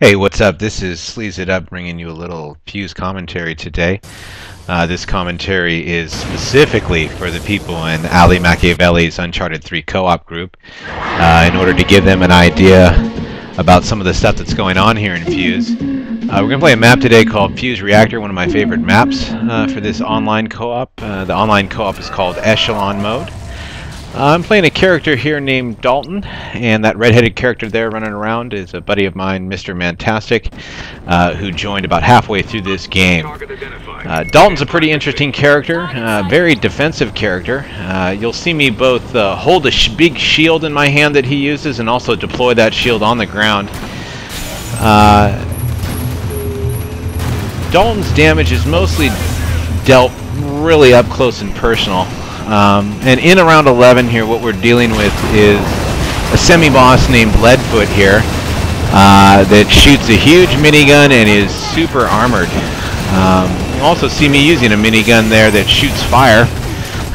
Hey, what's up? This is SLEAZE IT UP bringing you a little Fuse commentary today. This commentary is specifically for the people in Ali Machiavelli's Uncharted 3 co-op group in order to give them an idea about some of the stuff that's going on here in Fuse. We're going to play a map today called Fuse Reactor, one of my favorite maps for this online co-op. The online co-op is called Echelon Mode. I'm playing a character here named Dalton, and that red-headed character there running around is a buddy of mine, Mr. Mantastic, who joined about halfway through this game. Dalton's a pretty interesting character, very defensive character. You'll see me both hold a big shield in my hand that he uses and also deploy that shield on the ground. Dalton's damage is mostly dealt really up close and personal. And in round 11 here, what we're dealing with is a semi-boss named Leadfoot here that shoots a huge minigun and is super armored. You also see me using a minigun there that shoots fire.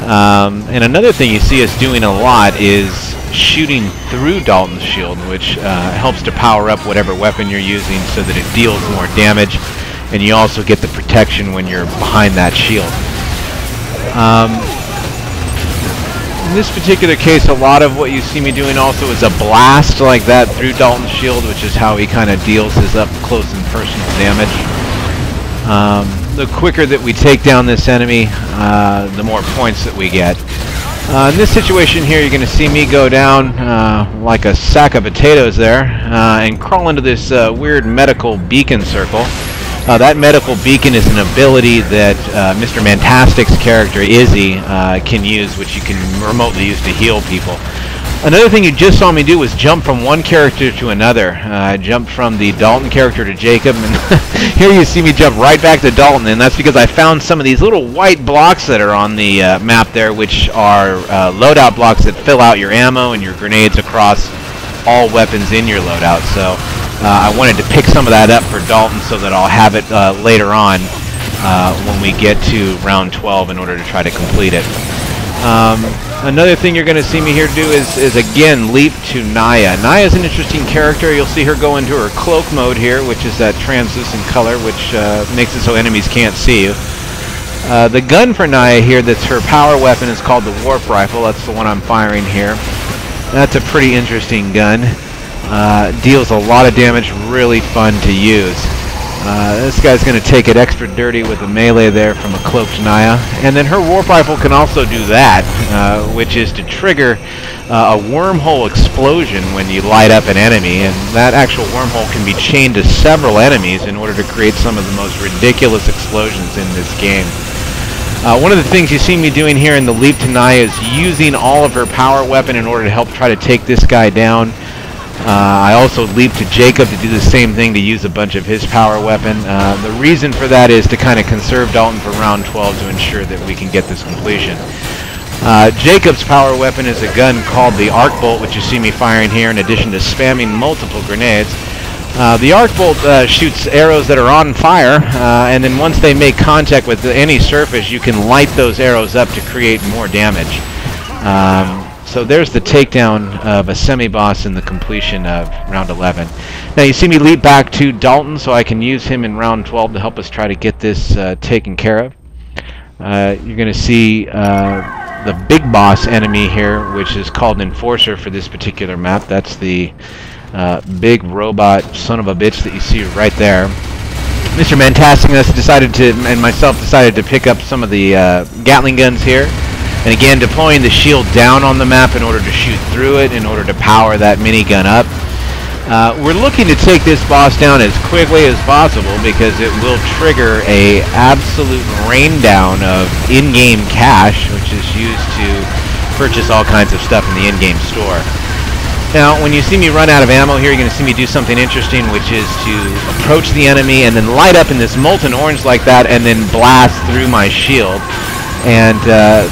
And another thing you see us doing a lot is shooting through Dalton's shield, which helps to power up whatever weapon you're using so that it deals more damage, and you also get the protection when you're behind that shield. In this particular case, a lot of what you see me doing also is a blast like that through Dalton's shield, which is how he kind of deals his up close and personal damage. The quicker that we take down this enemy, the more points that we get. In this situation here, you're going to see me go down like a sack of potatoes there and crawl into this weird medical beacon circle. That medical beacon is an ability that Mr. Mantastic's character, Izzy, can use, which you can remotely use to heal people. Another thing you just saw me do was jump from one character to another. I jumped from the Dalton character to Jacob, and here you see me jump right back to Dalton, and that's because I found some of these little white blocks that are on the map there, which are loadout blocks that fill out your ammo and your grenades across all weapons in your loadout. So I wanted to pick some of that up for Dalton so that I'll have it later on when we get to round 12 in order to try to complete it. Another thing you're going to see me here do is again leap to Naya. Naya's an interesting character. You'll see her go into her cloak mode here, which is that translucent color, which makes it so enemies can't see you. The gun for Naya here that's her power weapon is called the Warp Rifle. That's the one I'm firing here. That's a pretty interesting gun. Deals a lot of damage, really fun to use. This guy's going to take it extra dirty with a melee there from a cloaked Naya. And then her warp rifle can also do that, which is to trigger a wormhole explosion when you light up an enemy. And that actual wormhole can be chained to several enemies in order to create some of the most ridiculous explosions in this game. One of the things you see me doing here in the leap to Naya is using all of her power weapon in order to help try to take this guy down. I also leap to Jacob to do the same thing, to use a bunch of his power weapon. The reason for that is to kind of conserve Dalton for round 12 to ensure that we can get this completion. Jacob's power weapon is a gun called the Arc Bolt, which you see me firing here in addition to spamming multiple grenades. The Arc Bolt shoots arrows that are on fire, and then once they make contact with any surface, you can light those arrows up to create more damage. So there's the takedown of a semi-boss and the completion of round 11. Now you see me leap back to Dalton, so I can use him in round 12 to help us try to get this taken care of. You're going to see the big boss enemy here, which is called Enforcer for this particular map. That's the big robot son of a bitch that you see right there. Mr. Mantastic and myself decided to pick up some of the Gatling guns here. And again, deploying the shield down on the map in order to shoot through it, in order to power that minigun up. We're looking to take this boss down as quickly as possible because it will trigger a absolute rain down of in-game cash, which is used to purchase all kinds of stuff in the in-game store. Now, when you see me run out of ammo here, you're going to see me do something interesting, which is to approach the enemy and then light up in this molten orange like that and then blast through my shield. And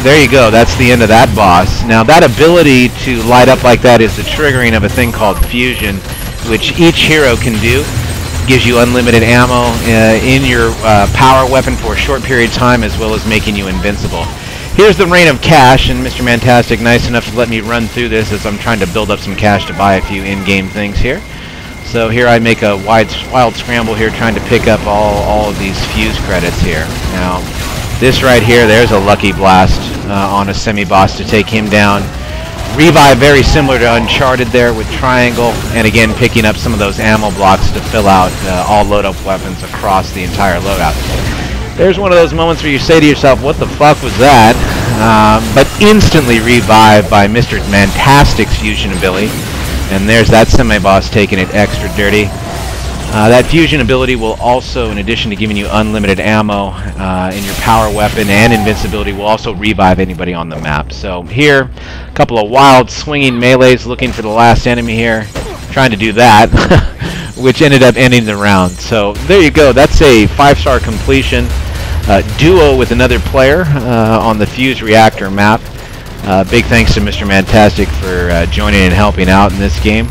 there you go, that's the end of that boss. Now that ability to light up like that is the triggering of a thing called fusion, which each hero can do. Gives you unlimited ammo in your power weapon for a short period of time, as well as making you invincible. Here's the rain of cash, and Mr. Mantastic nice enough to let me run through this as I'm trying to build up some cash to buy a few in-game things here. So here I make a wild scramble here, trying to pick up all of these fuse credits here. Now, this right here, there's a lucky blast on a semi-boss to take him down. Revive very similar to Uncharted there with triangle, and again picking up some of those ammo blocks to fill out all load-up weapons across the entire loadout. There's one of those moments where you say to yourself, what the fuck was that? But instantly revived by Mr. Mantastic's fusion ability. And there's that semi-boss taking it extra dirty. That fusion ability will also, in addition to giving you unlimited ammo in your power weapon and invincibility, will also revive anybody on the map. So here, a couple of wild swinging melees looking for the last enemy here, trying to do that, which ended up ending the round. So there you go. That's a 5-star completion. Duo with another player on the Fuse Reactor map. Big thanks to Mr. Mantastic for joining and helping out in this game.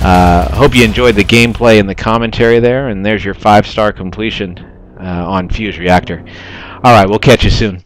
Hope you enjoyed the gameplay and the commentary there, and there's your 5-star completion on Fuse Reactor. Alright, we'll catch you soon.